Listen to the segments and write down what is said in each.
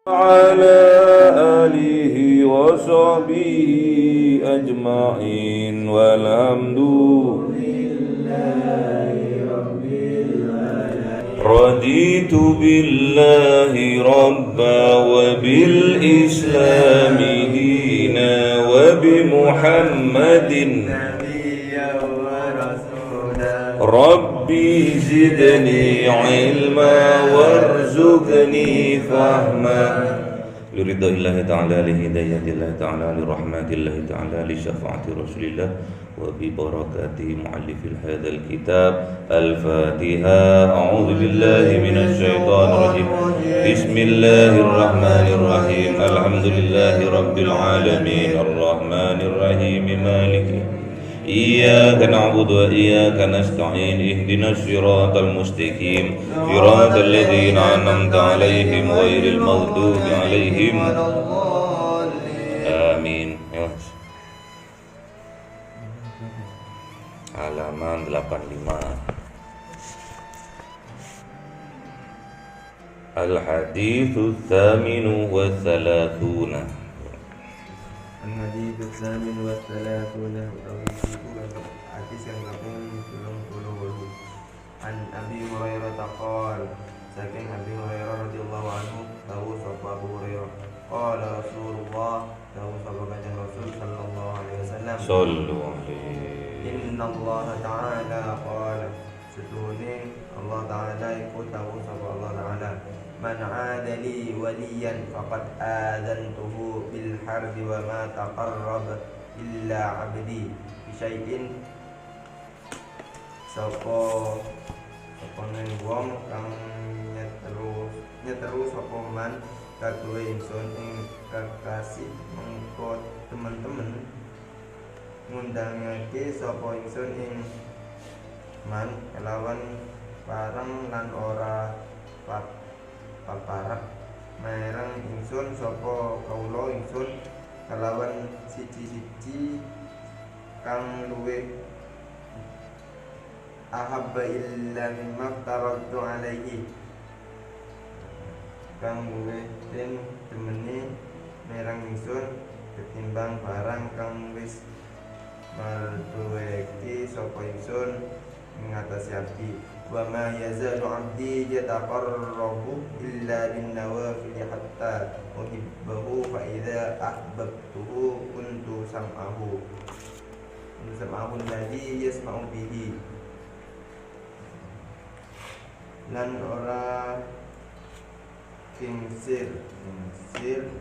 وعلى آله وصحبه أجمعين والحمد لله رب العالمين. رضيت بالله ربا وبالإسلام دينا وبمحمد نبيا ورسولا ربي زدني علما وارزقني فهما لرضا الله تعالى لهداية الله تعالى لرحمة الله تعالى لشفاعة رسول الله وببركات مؤلف هذا الكتاب. الفاتحة. أعوذ بالله من الشيطان الرجيم. بسم الله الرحمن الرحيم. الحمد لله رب العالمين الرحمن الرحيم مالك إياك نعبد وإياك نستعين اهدنا الصراط المستقيم صراط الذين أنعمت عليهم غير المغضوب عليهم آمين. Halaman 85. Al-haditsu tsaminu wa thalathuna. Al-haditsu tsaminu wa thalathuna. Hadis yang ke-38. An Abi Hurairah taqal. Saking Abi Hurairah radhiyallahu anhu tahu sapa Abu Hurairah. Qala Rasulullah tahu sapa kanjeng Rasul sallallahu alaihi wasallam. Sallu alaihi. Inna Allah Ta'ala qala. Setuhune Allah Ta'ala iku tahu sapa Allah Ta'ala. Man 'adali waliyan faqad adantuhu bil harbi wa ma taqarraba illa 'abdi bi syai'in. Sapa nang wong kang nyeteru sapa man kaduwe ingsun ing kekasih mengko teman-teman ngundangake sapa ingsun ing man kelawan barang lan ora paparak mereng ingsun sapa kawula ingsun kelawan siji-siji kang luwih ahabba illa mimma taradtu alaihi kang luwih den temene mereng ingsun ketimbang barang kang wis marduweki sapa ingsun mengatasi abdi. Wa ma yazalu abdi yataqarrabu illa bin nawafil hatta uhibbahu fa idza ahbabtuhu kuntu sam'ahu alladhi yasma'u bihi. Lan ora kingsir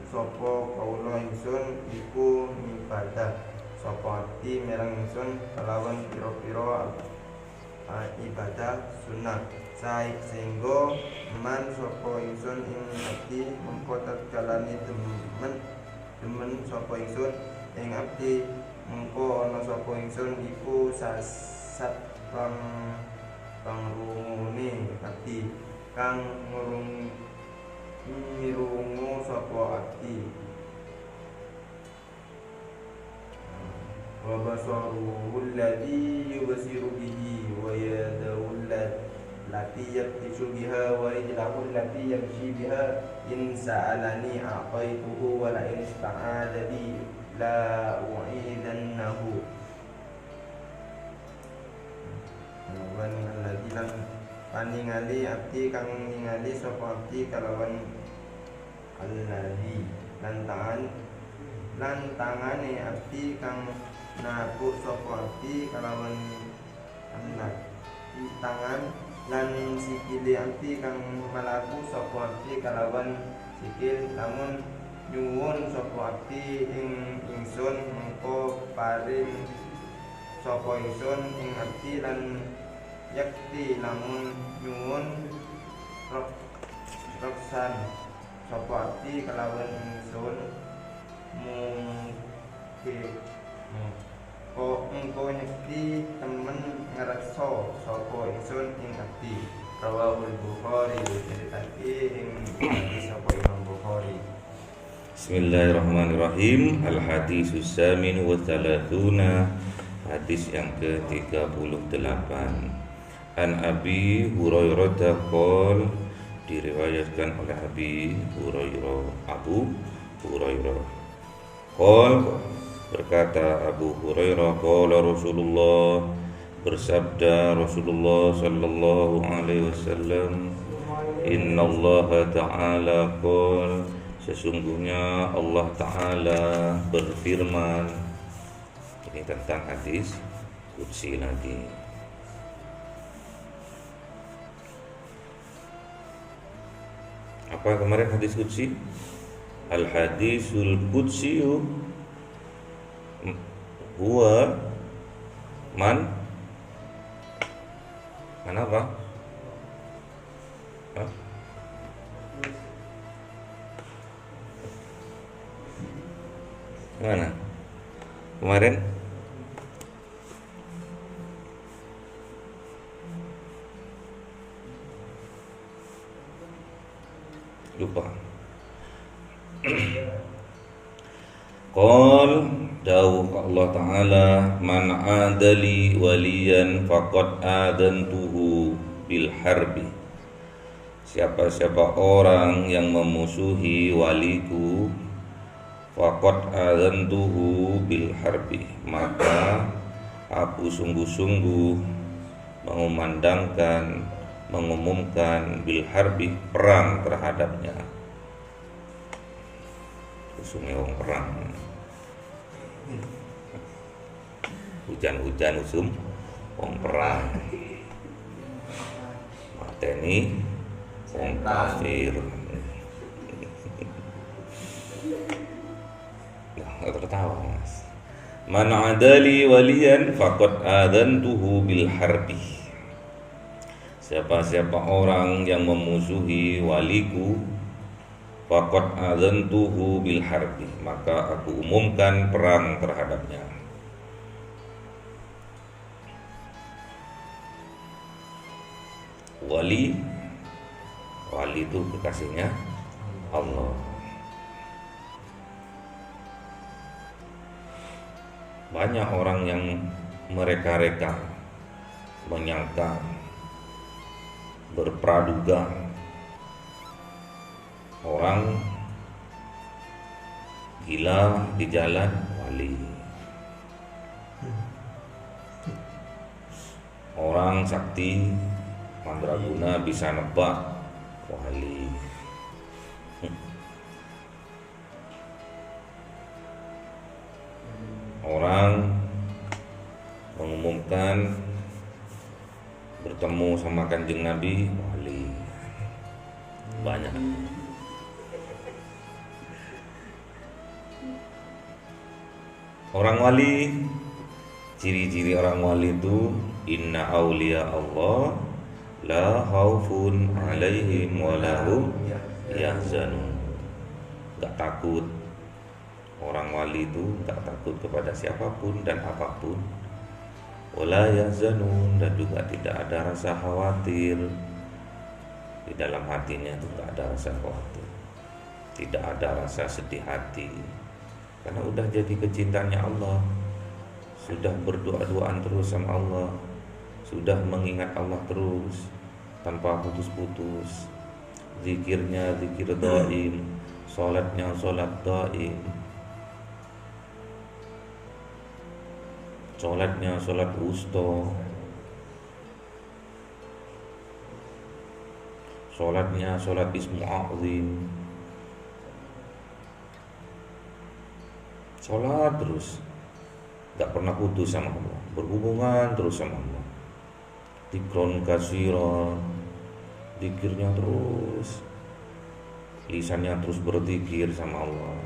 sapa kawula ingsun iku ibadah sapa abdi merang ingsun kelawan pira-pira ibadah sunnah sehingga man sapa ingsun ing abdi mengko tatkalane demen sapa ingsun ing abdi mengko ana sapa ingsun iku sasat kang rungune abdi kang mirungu sapa abdi. Wa basaruhu alladhi yubsiru bihi wa yadahu allati yabtishu biha wa rijluhu allati yamshi biha in sa'alani a'taituhu wa la in ista'adha bi la u'idannahu. Wan alladhi lan paningali abdi kang ningali sapa abdi kalawan alladhi lan tangane abdi kang nabu sapa abdi kalawan anak tangan lan sikile abdi kang malaku sapa abdi kalawan sikil lamun nyuwun sapa abdi ing ingsun mengko paring sapa ingsun ing abdi lan yakti lamun nyuwun reksan sapa abdi kalawan ingsun engko nyekti temen ngerekso sapa ingsun ing abdi. Rawahul Bukhari. Diceritake ing sapa Imam Bukhari. Bismillahirrahmanirrahim. Al-haditsu tsamin wa thalathuna. Hadis yang ke-38. An Abi Hurairah qol diriwayatkan oleh Abu Hurairah. Qol, berkata Abu Hurairah, qala Rasulullah, bersabda Rasulullah sallallahu alaihi wasallam, innallaha ta'ala qol, sesungguhnya Allah Ta'ala berfirman. Ini tentang hadis qudsi lagi. Apa kemarin hadis qudsi? Al hadisul qudsi huwa man apa? Hah? Mana? Kemarin? Lupa. Qal, dawuh Allah Ta'ala, man adali waliyan faqad adantuhu bil harbi. Siapa-siapa orang yang memusuhi waliku, faqad adantuhu bil harbi, maka aku sungguh-sungguh mengumumkan bil harbi, perang terhadapnya. Usumnya wong perang, hujan-hujan usum wong perang, mateni wong kafir. Nah, tertawa Mas. Man adali waliyan faqad adantuhu bil harbi. Siapa-siapa orang yang memusuhi waliku, faqad adzantuhu bil harbi, maka aku umumkan perang terhadapnya. Wali itu kekasihnya Allah. Banyak orang yang mereka-reka, menyangka, berpraduga orang gila di jalan wali, orang sakti mandraguna bisa nebak wali. Orang mengumumkan bertemu sama Kanjeng Nabi wali. Banyak. Orang wali, ciri-ciri orang wali itu, inna auliya Allah la khaufun alaihim wa lahum yahzanun. Gak takut. Orang wali itu gak takut kepada siapapun dan apapun. Wala yahzanun, dan juga tidak ada rasa khawatir. Di dalam hatinya itu gak ada rasa khawatir, tidak ada rasa sedih hati, karena udah jadi kecintaannya Allah, sudah berdoa-doaan terus sama Allah, sudah mengingat Allah terus tanpa putus-putus. Zikirnya zikir dhaim, salatnya salat dhaim, salatnya salat wusta, salatnya salat ismu a'zim, salat terus, gak pernah putus sama Allah, berhubungan terus sama Allah. Dzikron katsiran, zikirnya terus, lisannya terus berzikir sama Allah.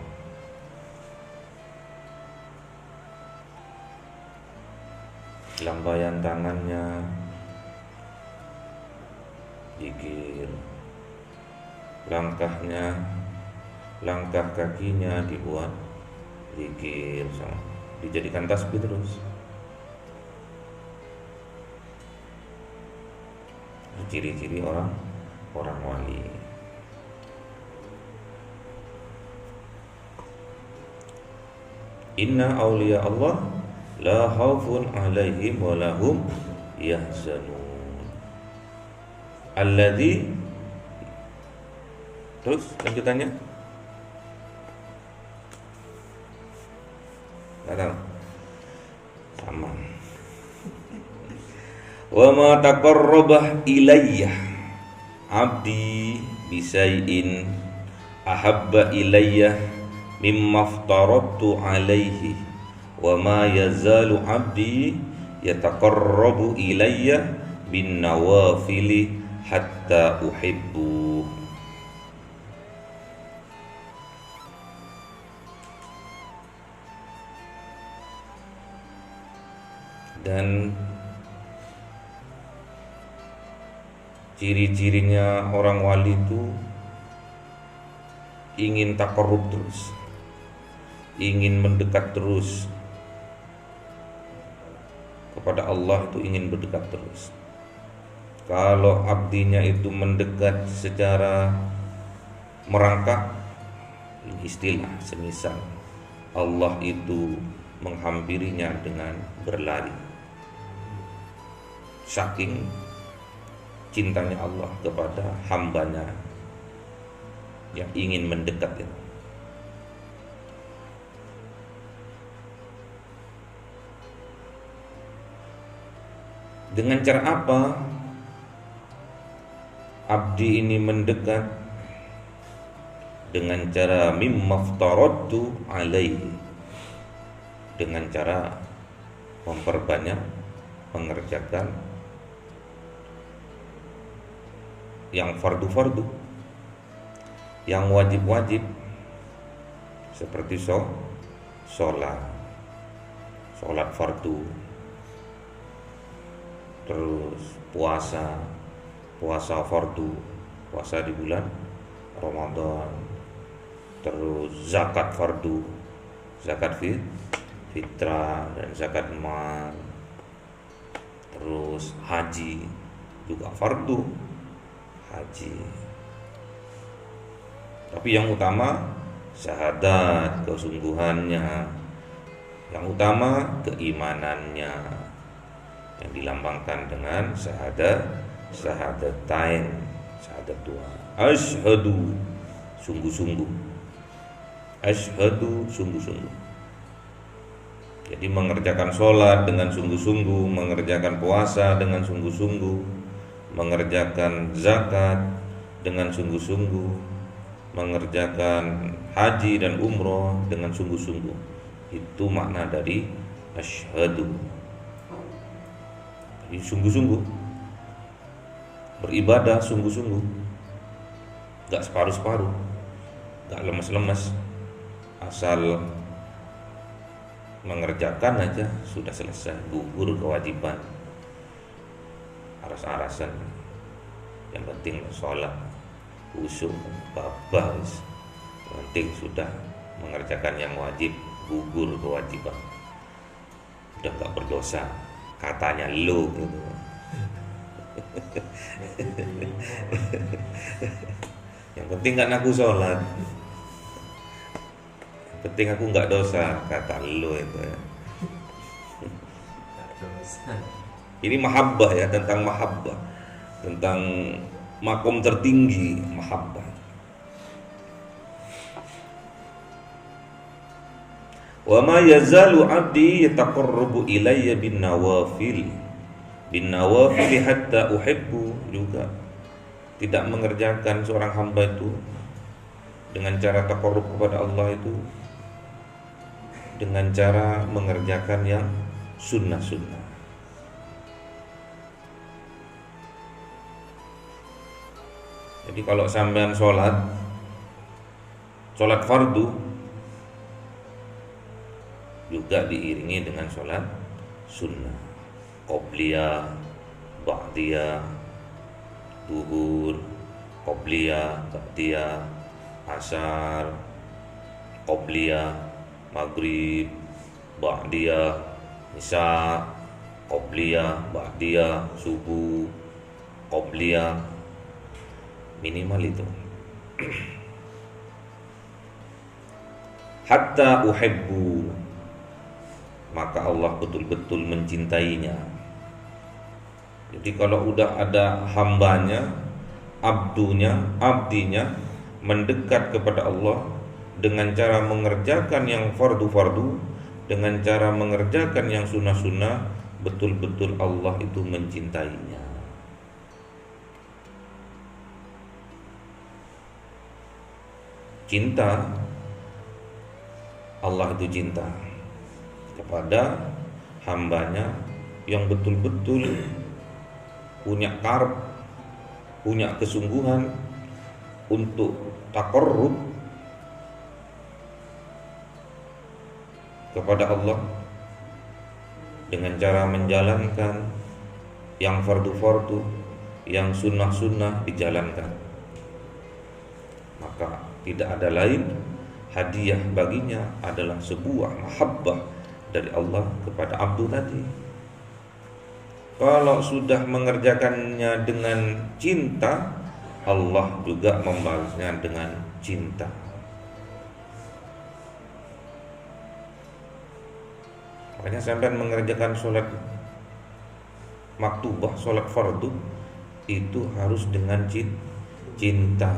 Lambaian tangannya zikir, langkah kakinya dibuat zikir, dijadikan tasbih terus. Ciri-ciri orang wali. Inna auliya Allah la khaufun alaihim wa lahum yahzanun. Alladzi Terus lanjutannya? Nggak tahu. Sama. Wa ma taqarraba ilayya abdi bisai'in ahabba ilayya mimma aftaradtu alaihi wa ma yazalu abdi yataqarrabu ilayya bin nawafili hatta uhibbu. Dan ciri-cirinya orang wali itu ingin takarrub terus, ingin mendekat terus kepada Allah, itu ingin mendekat terus. Kalau abdinya itu mendekat secara merangkak, ini istilah semisal Allah itu menghampirinya dengan berlari, saking cintanya Allah kepada hambanya yang ingin mendekat itu. Dengan cara apa abdi ini mendekat? Dengan cara mimmaftaradtu alaihi, dengan cara memperbanyak mengerjakan yang fardu-fardu, yang wajib-wajib, seperti sholat fardu, terus puasa fardu, puasa di bulan Ramadan, terus zakat fardu, zakat fitrah dan zakat mal, terus haji juga fardu, haji. Tapi yang utama syahadat, kesungguhannya. Yang utama keimanannya, yang dilambangkan dengan syahadatain, syahadat dua. Asyhadu, sungguh-sungguh. Asyhadu, sungguh-sungguh. Jadi mengerjakan sholat dengan sungguh-sungguh, mengerjakan puasa dengan sungguh-sungguh, mengerjakan zakat dengan sungguh-sungguh, mengerjakan haji dan umroh dengan sungguh-sungguh. Itu makna dari asyhadu. Jadi sungguh-sungguh, beribadah sungguh-sungguh, gak separuh-separuh, gak lemes-lemes, asal mengerjakan aja sudah selesai, gugur kewajiban, aras-arasan. Yang penting sholat, khusyuk, babas. Yang penting sudah mengerjakan yang wajib, gugur kewajiban, udah gak berdosa, katanya lo gitu. Yang penting gak naku sholat, penting aku nggak dosa, kata lo itu ya. Ini mahabbah ya, tentang mahabbah, tentang makom tertinggi mahabbah. Wa ma yazalu 'abdi yataqarrabu ilayya bin nawafil hatta uhibbu, juga tidak mengerjakan seorang hamba itu dengan cara taqarrub kepada Allah itu dengan cara mengerjakan yang sunnah-sunnah. Jadi kalau sampean sholat fardu juga diiringi dengan sholat sunnah, qobliyah, ba'diyah, duhur, qobliyah, ba'diyah, asar, qobliyah, maghrib, ba'diyah, isya, qobliyah, ba'diyah, subuh, qobliyah, minimal itu. Hatta uhibbu, maka Allah betul-betul mencintainya. Jadi kalau udah ada hambanya, abdinya mendekat kepada Allah dengan cara mengerjakan yang fardu-fardu, dengan cara mengerjakan yang sunnah-sunnah, betul-betul Allah itu mencintainya. Cinta, Allah itu cinta kepada hambanya yang betul-betul punya karb, punya kesungguhan untuk taqarrub kepada Allah dengan cara menjalankan yang fardu-fardu, yang sunnah-sunnah dijalankan. Maka tidak ada lain, hadiah baginya adalah sebuah mahabbah dari Allah kepada abdu tadi. Kalau sudah mengerjakannya dengan cinta, Allah juga membalasnya dengan cinta. Makanya sampai mengerjakan sholat maktubah, sholat fardu, itu harus dengan cinta.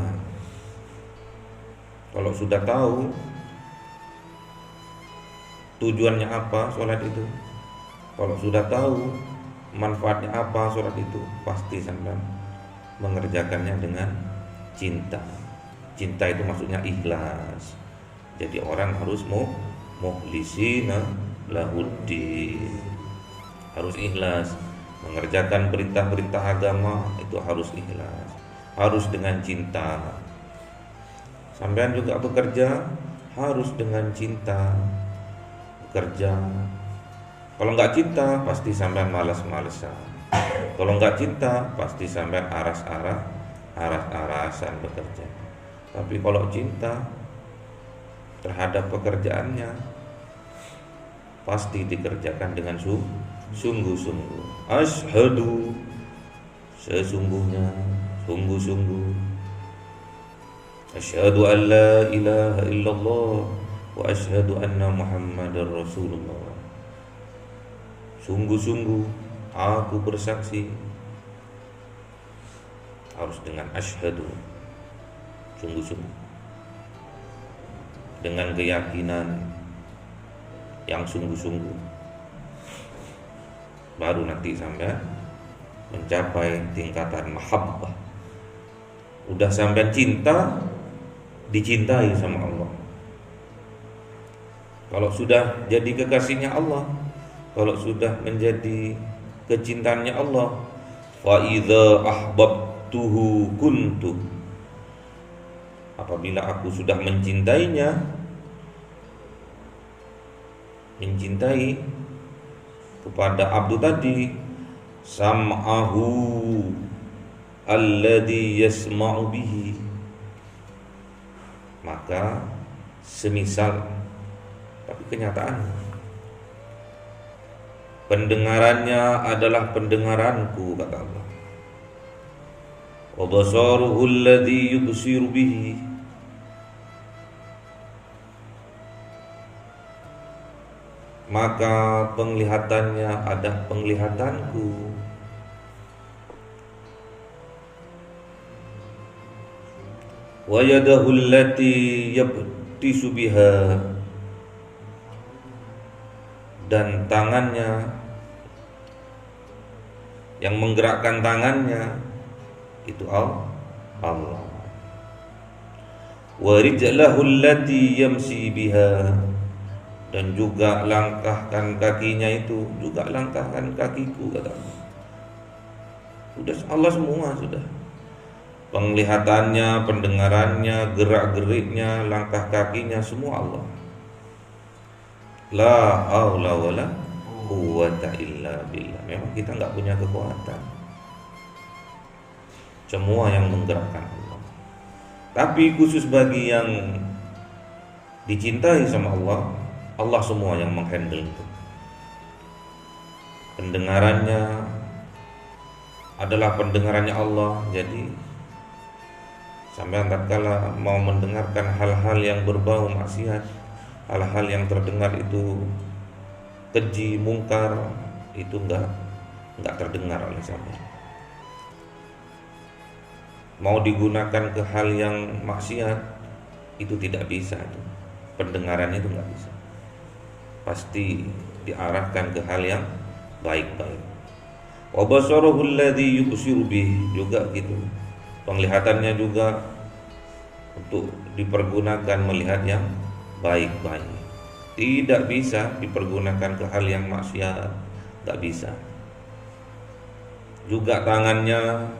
Kalau sudah tahu tujuannya apa sholat itu, kalau sudah tahu manfaatnya apa sholat itu, pasti sampai mengerjakannya dengan cinta. Cinta itu maksudnya ikhlas. Jadi orang harus mukhlisina lahuddin, harus ikhlas mengerjakan perintah-perintah agama, itu harus ikhlas, harus dengan cinta. Sampean juga bekerja harus dengan cinta bekerja. Kalau nggak cinta pasti sampean malas-malesan. Kalau nggak cinta pasti sampean aras-arasan bekerja. Tapi kalau cinta terhadap pekerjaannya, pasti dikerjakan dengan sungguh-sungguh. Asyhadu, sesungguhnya, sungguh-sungguh. Asyhadu an la ilaha illallah wa asyhadu anna Muhammadar Rasulullah. Sungguh-sungguh aku bersaksi. Harus dengan asyhadu, sungguh-sungguh, dengan keyakinan yang sungguh-sungguh, baru nanti sampai mencapai tingkatan mahabbah. Udah sampai cinta, dicintai sama Allah. Kalau sudah jadi kekasihnya Allah, kalau sudah menjadi kecintaannya Allah, fa idza ahbabtuhu kuntu, apabila aku sudah mencintainya, mencintai kepada abdu tadi, sam'ahu alladhi yasma'u bihi, maka semisal, tapi kenyataan pendengarannya adalah pendengaranku, kata Allah. Wa basaruhu alladhi yubsiru bihi, maka penglihatannya ada penglihatanku. Wa yadahu allati yabtisu biha, dan tangannya yang menggerakkan tangannya itu Allah. Wa rijlahu allati yamsi biha, dan juga langkahkan kakinya itu juga langkahkan kakiku, kata Allah. Sudah Allah semua sudah. Penglihatannya, pendengarannya, gerak-geriknya, langkah kakinya, semua Allah. La haula wala quwwata illa billah. Memang kita enggak punya kekuatan. Semua yang menggerakkan Allah. Tapi khusus bagi yang dicintai sama Allah, Allah semua yang menghandle itu. Pendengarannya adalah pendengarannya Allah. Jadi sampai tatkala mau mendengarkan hal-hal yang berbau maksiat, hal-hal yang terdengar itu keji, mungkar, itu enggak terdengar oleh sampean. mau digunakan ke hal yang maksiat itu tidak bisa tuh. Pendengarannya itu nggak bisa, pasti diarahkan ke hal yang baik-baik. Wa basaruhu alladhi yubsiru bih, juga gitu, penglihatannya juga untuk dipergunakan melihat yang baik-baik, tidak bisa dipergunakan ke hal yang maksiat, nggak bisa. Juga tangannya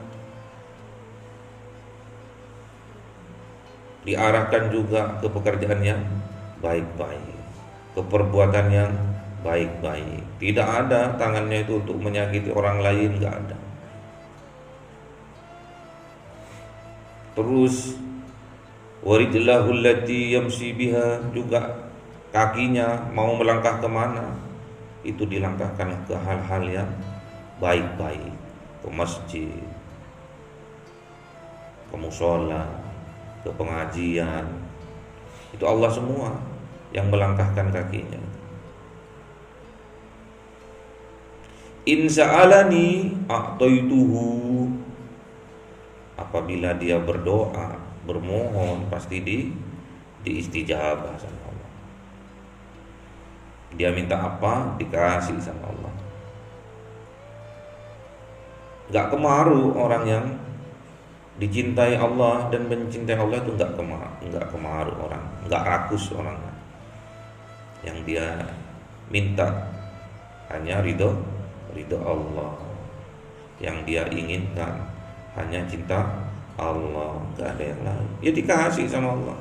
diarahkan juga ke pekerjaan yang baik-baik, ke perbuatan yang baik-baik. Tidak ada tangannya itu untuk menyakiti orang lain, nggak ada. Terus warijlahu allati yamshi biha, juga kakinya mau melangkah kemana itu dilangkahkan ke hal-hal yang baik-baik, ke masjid, ke mushola, ke pengajian. Itu Allah semua yang melangkahkan kakinya. In sa'alani a'taituhu, apabila dia berdoa, bermohon, pasti diistijabah sama Allah. Dia minta apa, dikasih sama Allah. Gak kemaru orang yang dicintai Allah dan mencintai Allah itu enggak kemaru orang, enggak rakus orang. Yang dia minta hanya ridho Allah. Yang dia inginkan hanya cinta Allah, enggak ada yang lain. Ya dikasih sama Allah.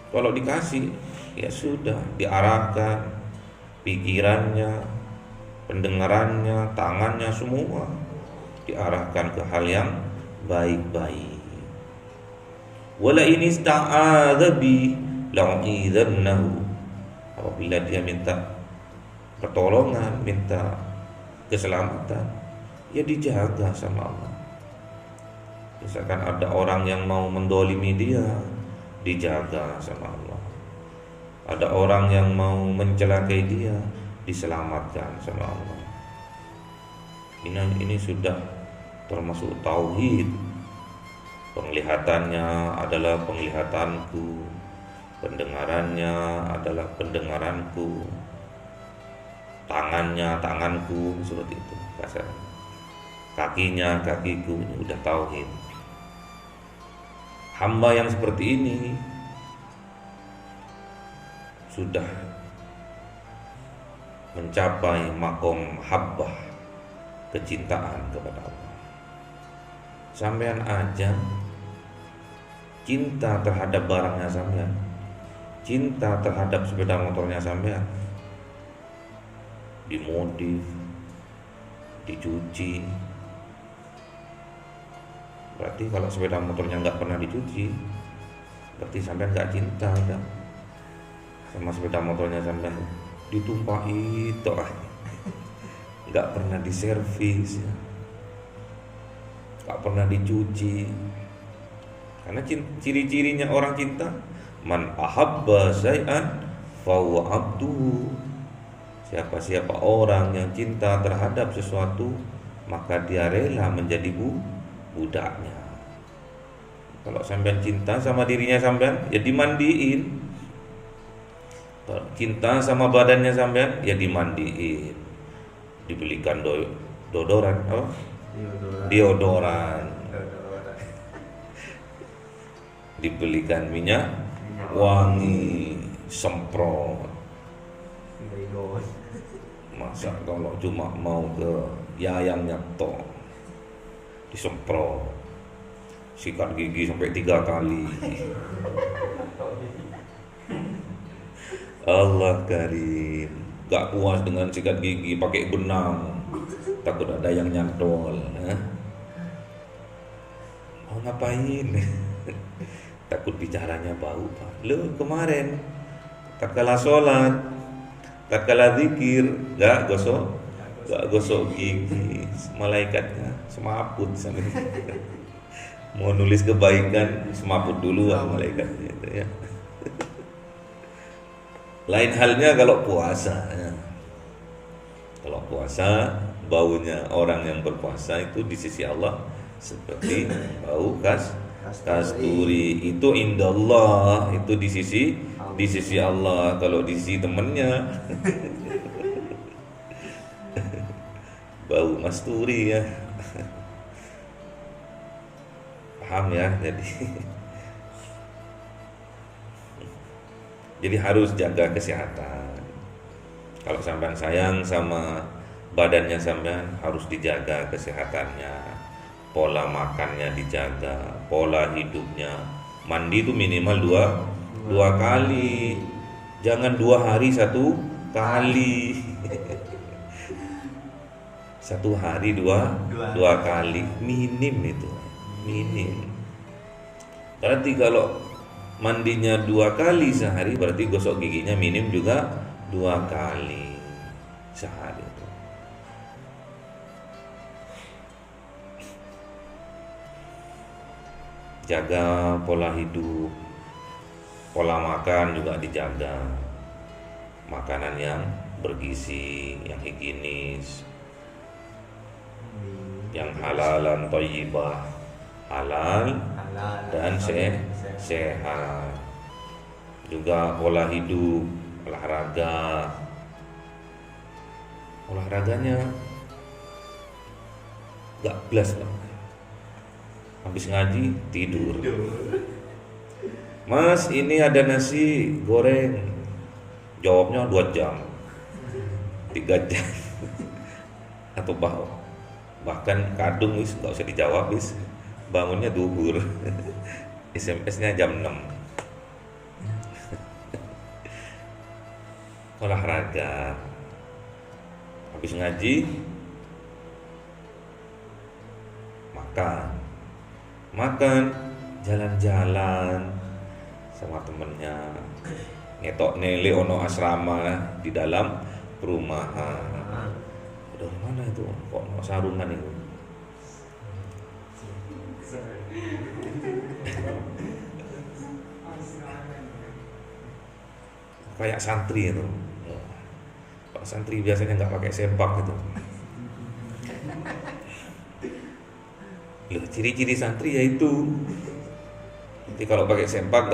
Kalau dikasih, ya sudah, diarahkan pikirannya, pendengarannya, tangannya, semua diarahkan ke hal yang baik-baik. Wala in ista'adza bi la'idhannahu, apabila dia minta pertolongan, minta keselamatan, ya dijaga sama Allah. Misalkan ada orang yang mau mendolimi dia, dijaga sama Allah. Ada orang yang mau mencelakai dia, diselamatkan sama Allah. Ini sudah termasuk tauhid. Penglihatannya adalah penglihatanku, pendengarannya adalah pendengaranku, tangannya tanganku, seperti itu kasar. Kakinya kakiku, ini udah tauhid. Hamba yang seperti ini sudah mencapai makom habbah, kecintaan kepada Allah. Sampean aja cinta terhadap barangnya sampean, cinta terhadap sepeda motornya sampean, dimodif, dicuci. Berarti kalau sepeda motornya nggak pernah dicuci, berarti sampean nggak cinta udah sama sepeda motornya sampean. Ditumpahi toh, nggak pernah diservis, nggak pernah dicuci. Karena ciri-cirinya orang cinta, man ahabba syai'an fahuwa abduhu. Siapa orang yang cinta terhadap sesuatu, maka dia rela menjadi budaknya. Kalau sampean cinta sama dirinya sampean, ya dimandiin. Kalau cinta sama badannya sampean, ya dimandiin. Dibelikan deodoran, apa? Deodoran. Dibelikan minyak wangi, semprot. Masa kalau cuma mau ke yayangnya tok, disemprot, sikat gigi sampai 3 kali. Allah karim. Gak puas dengan sikat gigi, pakai benang, takut ada yang nyantol. Mau ngapain? Takut bicaranya bau, Pak. Lu kemarin tatkala sholat, tatkala zikir, gak gosok gigi, malaikatnya semaput sampai mau nulis kebaikan, semaput duluan malaikatnya itu ya. Lain halnya kalau puasa ya. Kalau puasa, baunya orang yang berpuasa itu di sisi Allah seperti bau kasturi. Itu indallah, itu di sisi Allah. Kalau di sisi temennya bau masturi ya. Paham ya? Jadi harus jaga kesehatan. Kalau sampean sayang sama badannya sampean, harus dijaga kesehatannya. Pola makannya dijaga, pola hidupnya. Mandi itu minimal dua kali. Jangan 2 hari 1 kali. 1 hari dua kali, minim itu. Minim. Berarti kalau mandinya 2 kali sehari, berarti gosok giginya minim juga 2 kali sehari. Jaga pola hidup, pola makan juga dijaga. Makanan yang bergizi, yang higienis, yang halalan thayyibah, halal dan sehat. Juga pola hidup, olahraganya gak belas Pak. Habis ngaji tidur. Mas, ini ada nasi goreng. Jawabnya 2 jam, 3 jam atau bahkan kadung wis nggak usah dijawab, wis bangunnya duhur. SMS-nya jam 6. Olahraga, habis ngaji makan, jalan-jalan sama temennya, ngetok nele ono asrama di dalam perumahan. Dari mana itu? Kok ono sarungan itu? Kayak santri itu. Pak santri biasanya nggak pakai sempak gitu. Loh, ciri-ciri santri ya itu. Nanti kalau pakai sempak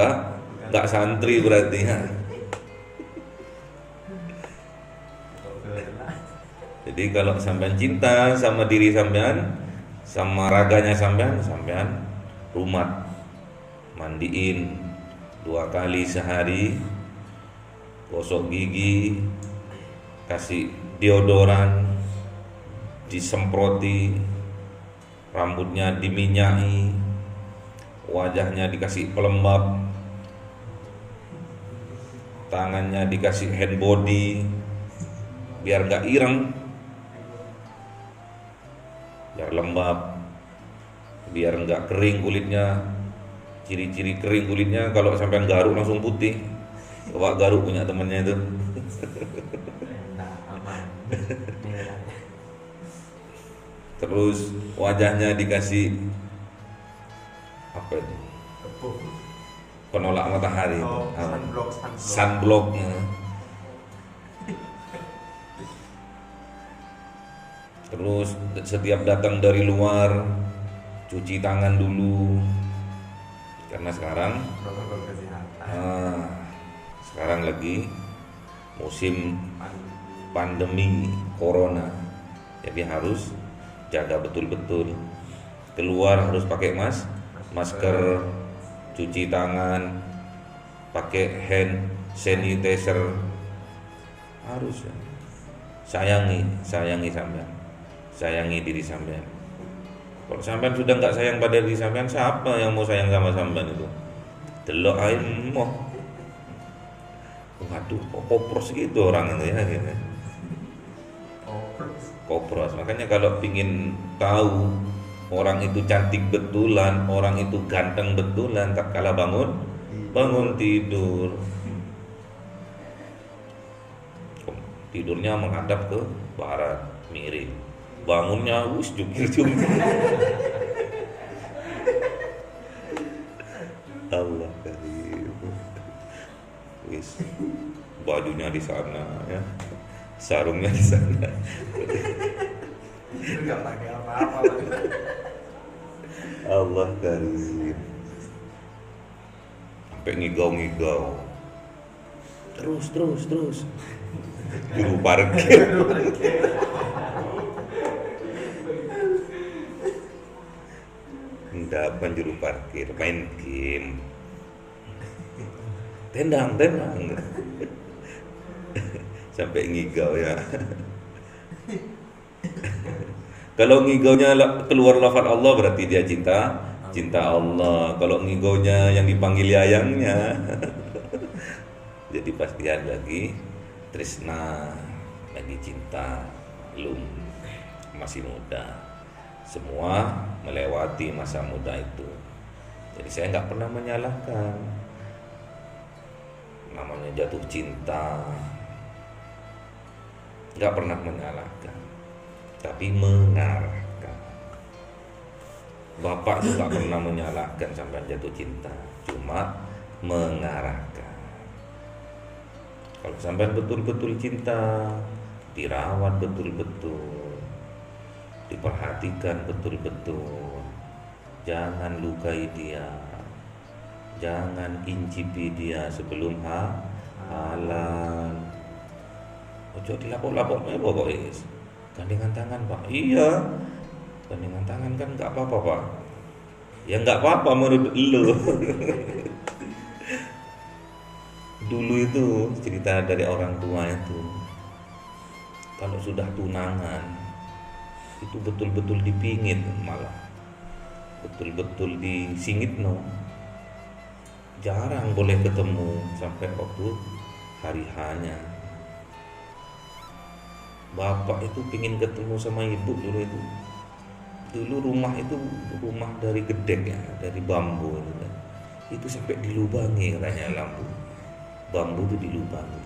nggak santri berarti ya. Jadi kalau sampean cinta sama diri sampean, sama raganya sampean rumat, mandiin 2 kali sehari, gosok gigi, kasih deodoran, disemproti, rambutnya diminyai, wajahnya dikasih pelembab, tangannya dikasih hand body biar gak ireng, biar lembab, biar gak kering kulitnya. Ciri-ciri kering kulitnya kalau sampai garuk langsung putih. Coba garuk punya temennya itu. Terus wajahnya dikasih apa itu? Penolak matahari. Sunblock. Terus setiap datang dari luar cuci tangan dulu, karena sekarang lagi musim pandemi corona, jadi harus jaga betul-betul. Keluar harus pakai masker, cuci tangan, pakai hand sanitizer, harus ya. Sayangi sampean, sayangi diri sampean. Kalau sampean sudah nggak sayang pada diri sampean, siapa yang mau sayang sama sampean itu? Delok ae moh. Waduh, kok kopros gitu orang itu ya gitu. Kopros. Makanya kalau pingin tahu orang itu cantik betulan, orang itu ganteng betulan, tak kalah bangun tidur. Tidurnya menghadap ke barat, miring. Bangunnya jungkir-jungkir. Allah karim. Wis bajunya di sana ya. Sarungnya di sana. Enggak pakai apa-apa. Allah karim. Sampai ngigau-ngigau. Terus. Juru parkir. Enggak, juru parkir, main game. Tendang. Sampai ngigau ya. Kalau ngigaunya keluar lafaz Allah berarti dia cinta Allah. Kalau ngigaunya yang dipanggil yayangnya, jadi pasti ada lagi tresna, lagi cinta, belum, masih muda. Semua melewati masa muda itu. Jadi saya nggak pernah menyalahkan. Namanya jatuh cinta, nggak pernah menyalahkan, tapi mengarahkan. Bapak juga pernah menyalahkan sampai jatuh cinta, cuma mengarahkan. Kalau sampai betul-betul cinta, dirawat betul-betul, diperhatikan betul-betul, jangan lukai dia, jangan incipi dia sebelum halal. Ojo dilapor-lapor pokoknya. Gandengan tangan Pak. Iya, gandengan tangan kan nggak apa-apa Pak. Ya nggak apa-apa menurut lu. Dulu itu cerita dari orang tua itu, kalau sudah tunangan itu betul-betul dipingit, malah betul-betul disingit no. Jarang boleh ketemu sampai waktu hari hanya. Bapak itu pingin ketemu sama ibu dulu itu. Dulu rumah itu rumah dari gedek ya, dari bambu itu kan. Itu sampai dilubangi katanya lampu. Bambu itu dilubangi.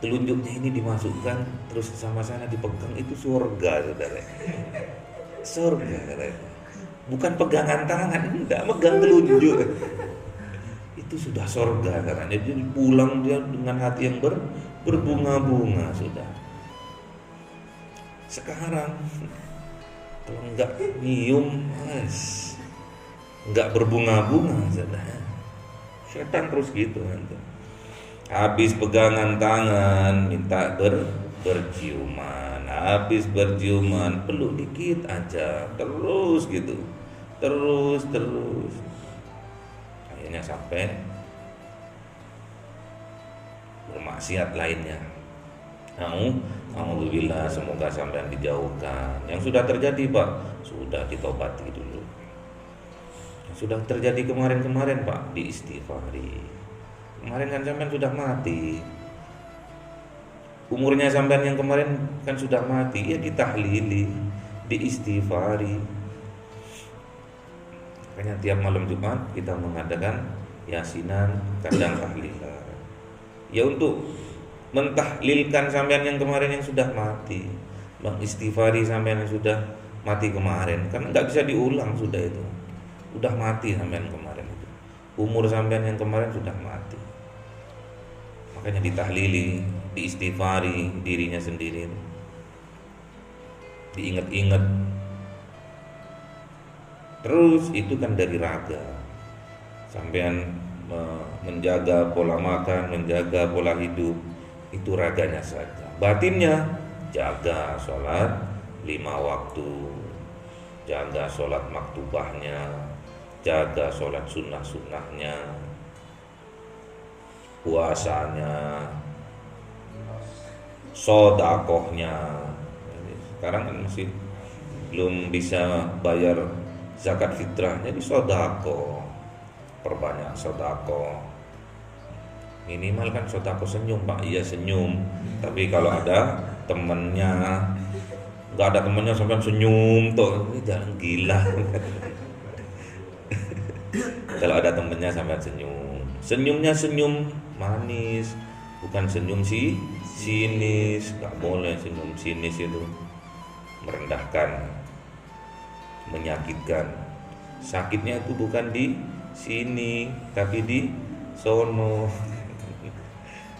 Telunjuknya ini dimasukkan terus sama sana dipegang, itu surga saudara. Surga katanya. Bukan pegangan tangan, enggak, megang telunjuk. Itu sudah surga katanya. Jadi pulang dia dengan hati yang berbunga-bunga sudah. Sekarang kalau enggak nyium, enggak berbunga-bunga saudara. Setan terus gitu nanti. Habis pegangan tangan minta berciuman, habis berciuman peluk dikit aja, terus gitu, terus. Akhirnya sampai bermaksiat lainnya. Alhamdulillah, semoga sampai dijauhkan. Yang sudah terjadi Pak, sudah ditobati dulu. Yang sudah terjadi kemarin Pak, diistighfari. Kemarin kan sampean sudah mati. Umurnya sampean yang kemarin kan sudah mati, ya ditahlili, diistighfari. Makanya tiap malam Jumat kita mengadakan yasinan, kadang tahlilan. Ya untuk mentahlilkan sampean yang kemarin yang sudah mati, mengistighfari sampean yang sudah mati kemarin, karena nggak bisa diulang, sudah itu, udah mati sampean kemarin itu. Umur sampean yang kemarin sudah mati. Makanya ditahlili, diistighfari dirinya sendiri, diingat-ingat. Terus itu kan dari raga, sampean menjaga pola makan, menjaga pola hidup, itu raganya saja. Batinnya jaga sholat 5 waktu, jaga sholat maktubahnya, jaga sholat sunnah-sunnahnya, puasanya, sodakohnya. Sekarang kan masih belum bisa bayar zakat fitrah, jadi sodako, perbanyak sodako. Minimal kan sodako senyum Pak, iya senyum. Tapi kalau ada temennya, nggak ada temennya sampai senyum tuh, ini jangan gila. Kalau ada temennya sampai senyum, senyumnya senyum manis, bukan senyum sinis. Nggak boleh senyum sinis, itu merendahkan, menyakitkan. Sakitnya itu bukan di sini, tapi di sono.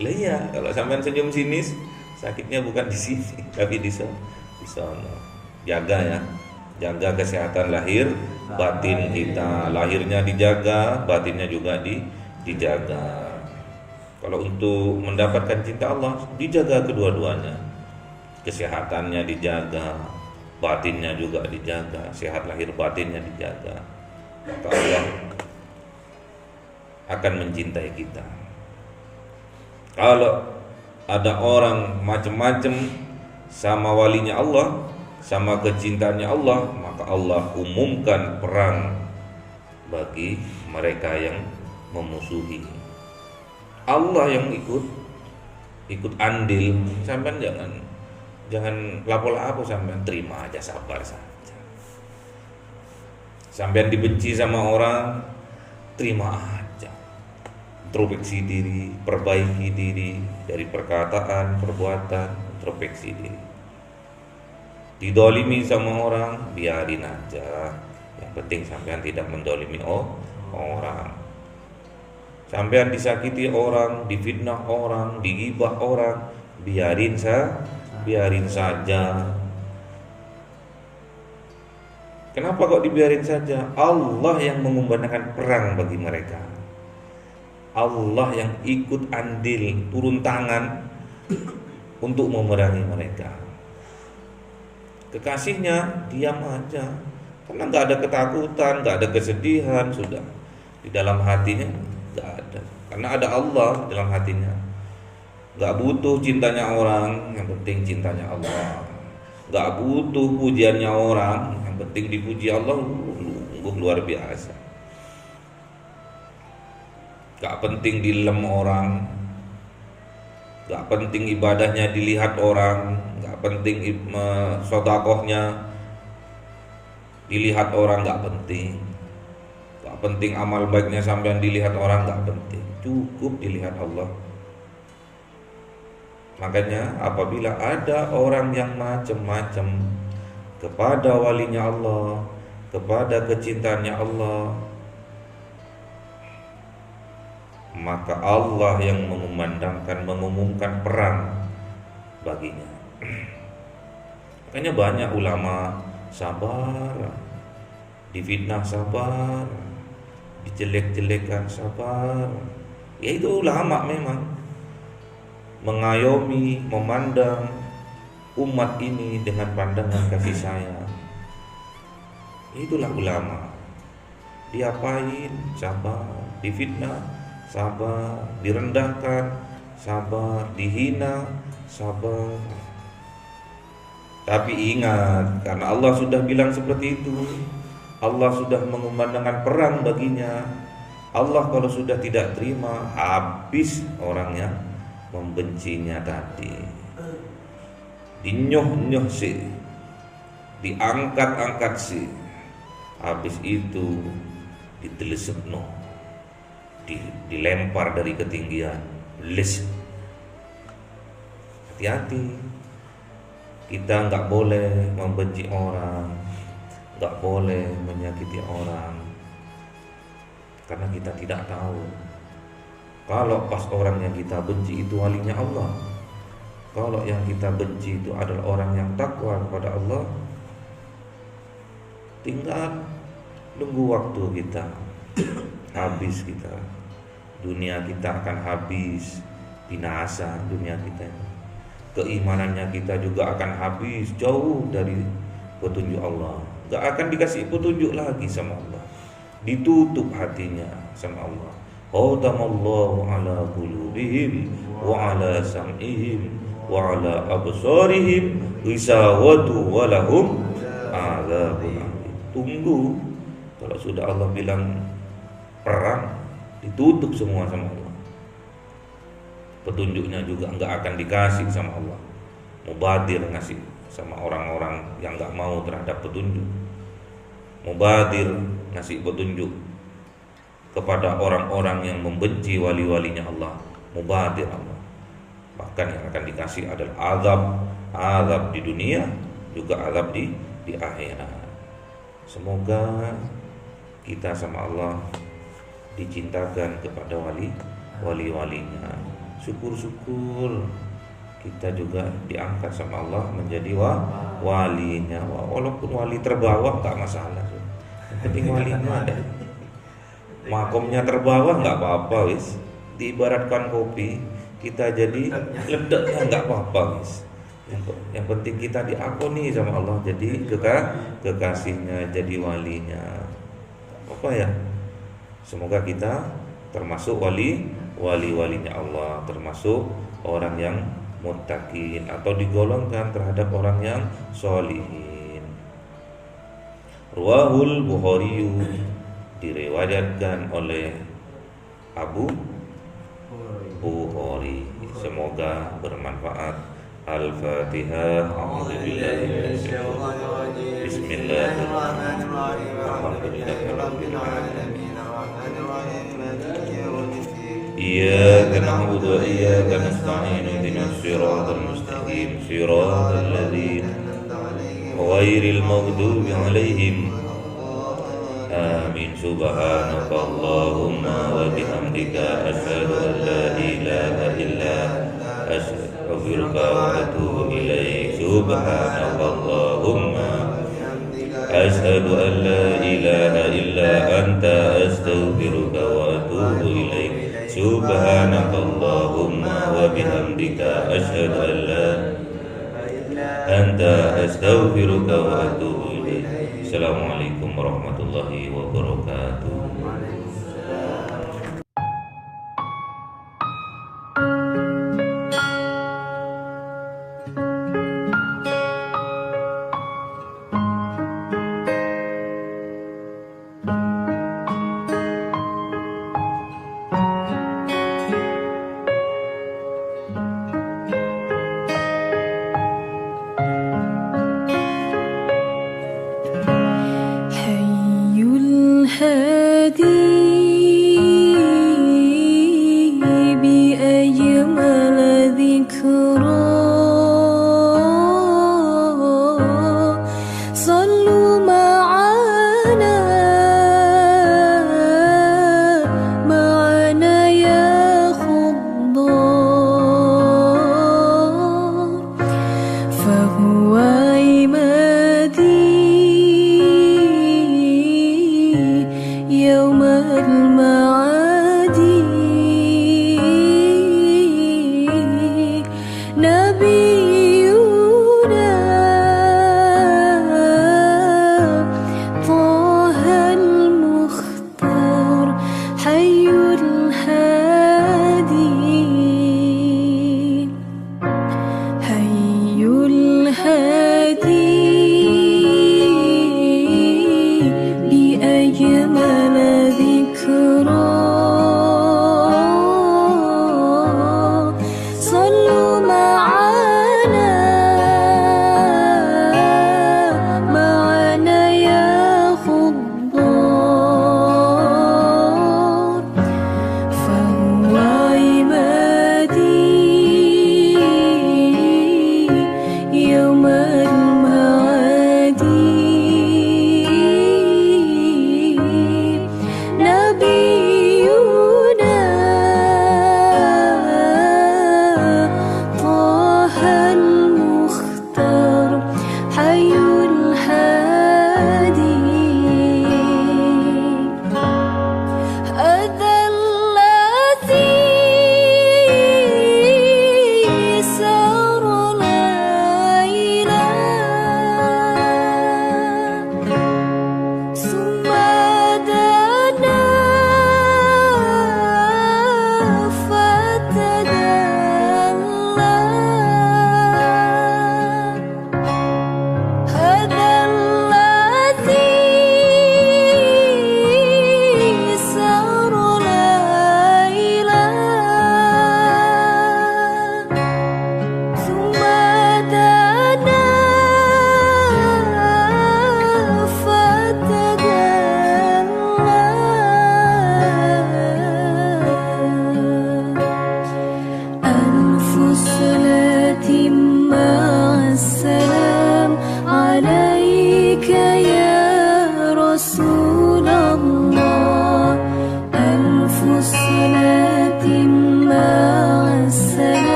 Lah iya, kalau sampean senyum sinis, sakitnya bukan di sini, tapi di sono. Jaga ya, jaga kesehatan lahir batin kita, lahirnya dijaga, batinnya juga dijaga. Kalau untuk mendapatkan cinta Allah, dijaga kedua-duanya. Kesehatannya dijaga, batinnya juga dijaga, sehat lahir batinnya dijaga. Maka Allah akan mencintai kita. Kalau ada orang macam-macam sama walinya Allah, sama kecintaannya Allah, maka Allah umumkan perang bagi mereka yang memusuhi. Allah yang ikut andil. Sampean jangan lapo-lapo, sampean terima aja, sabar saja. Sampean dibenci sama orang, terima aja. Introspeksi diri, perbaiki diri dari perkataan, perbuatan, introspeksi diri. Didolimi sama orang, biarin aja. Yang penting sampean tidak mendolimi orang. Sampean disakiti orang, difitnah orang, digibah orang, biarin saja. Kenapa kok dibiarin saja? Allah yang mengumandangkan perang bagi mereka. Allah yang ikut andil, turun tangan untuk memerangi mereka. Kekasihnya diam aja, karena nggak ada ketakutan, nggak ada kesedihan, sudah di dalam hatinya nggak ada, karena ada Allah dalam hatinya. Nggak butuh cintanya orang, yang penting cintanya Allah. Nggak butuh pujiannya orang, yang penting dipuji Allah. Luar biasa. Nggak penting dilem orang, nggak penting ibadahnya dilihat orang, nggak penting sedekahnya dilihat orang, nggak penting. Nggak penting amal baiknya sampean dilihat orang, nggak penting. Cukup dilihat Allah. Makanya apabila ada orang yang macam-macam kepada walinya Allah, kepada kecintaannya Allah, maka Allah yang mengumumkan perang baginya. Makanya banyak ulama sabar, difitnah sabar, dijelek-jelekan sabar. Ya itu ulama memang mengayomi, memandang umat ini dengan pandangan kasih sayang. Itulah ulama. Diapain? Sabar. Difitnah, sabar. Direndahkan, sabar. Dihina, sabar. Tapi ingat, karena Allah sudah bilang seperti itu, Allah sudah mengumandangkan perang baginya. Allah kalau sudah tidak terima, habis orangnya membencinya tadi. Dinyoh-nyoh sih, diangkat-angkat sih, habis itu ditelesepno, dilempar dari ketinggian. Les. Hati-hati, kita nggak boleh membenci orang, nggak boleh menyakiti orang, karena kita tidak tahu kalau pas orang yang kita benci itu walinya Allah, kalau yang kita benci itu adalah orang yang takwa kepada Allah. Tinggal nunggu waktu kita, habis kita, dunia kita akan habis, binasa dunia kita. Keimanannya kita juga akan habis, jauh dari petunjuk Allah. Gak akan dikasih petunjuk lagi sama Allah, ditutup hatinya sama Allah. Khatamallahu ala qulubihim wa ala sam'ihim wa ala absarihim ghisawatu wa lahum adzabun. Tunggu, kalau sudah Allah bilang perang, ditutup semua sama Allah. Petunjuknya juga enggak akan dikasih sama Allah. Mubadir ngasih sama orang-orang yang enggak mau terhadap petunjuk. Mubadir ngasih petunjuk kepada orang-orang yang membenci wali-walinya Allah. Mubadir Allah. Bahkan yang akan dikasih adalah azab di dunia, juga azab di akhirat. Semoga kita sama Allah dicintakan kepada wali-walinya. Syukur-syukur kita juga diangkat sama Allah menjadi walinya. Walaupun wali terbawah gak masalah. penting walinya ada. Makomnya terbawah nggak apa-apa wis. Diibaratkan kopi, kita jadi ledaknya nggak apa-apa wis. Yang penting kita diakoni sama Allah jadi kekasihnya, jadi walinya. Apa ya? Semoga kita termasuk walinya Allah, termasuk orang yang muttaqin atau digolongkan terhadap orang yang sholihin. Ruwahul Bukhari, diriwayatkan oleh Abu Bukhari. Semoga bermanfaat. Al-Fatihah. Bismillahirrahmanirrahim. Alhamdulillahirabbil alamin. Iyyaka na'budu wa iyyaka nasta'in. Ihdinas siratal mustaqim. Siratal ladzina ghairil maghdubi 'alaihim. Amin. Subhanaka Allahumma wa bihamdika asyhadu an la ilaha illa astaghfiruka wa atubu ilaik. Subhanaka Allahumma asyhadu an la ilaha illa anta astaghfiruka wa atubu ilaik. Subhanaka Allahumma wa bihamdika asyhadu an la anta astaghfiruka wa atubu ilaik. Assalamualaikum warahmatullahi wabarakatuh. يوم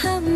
Ham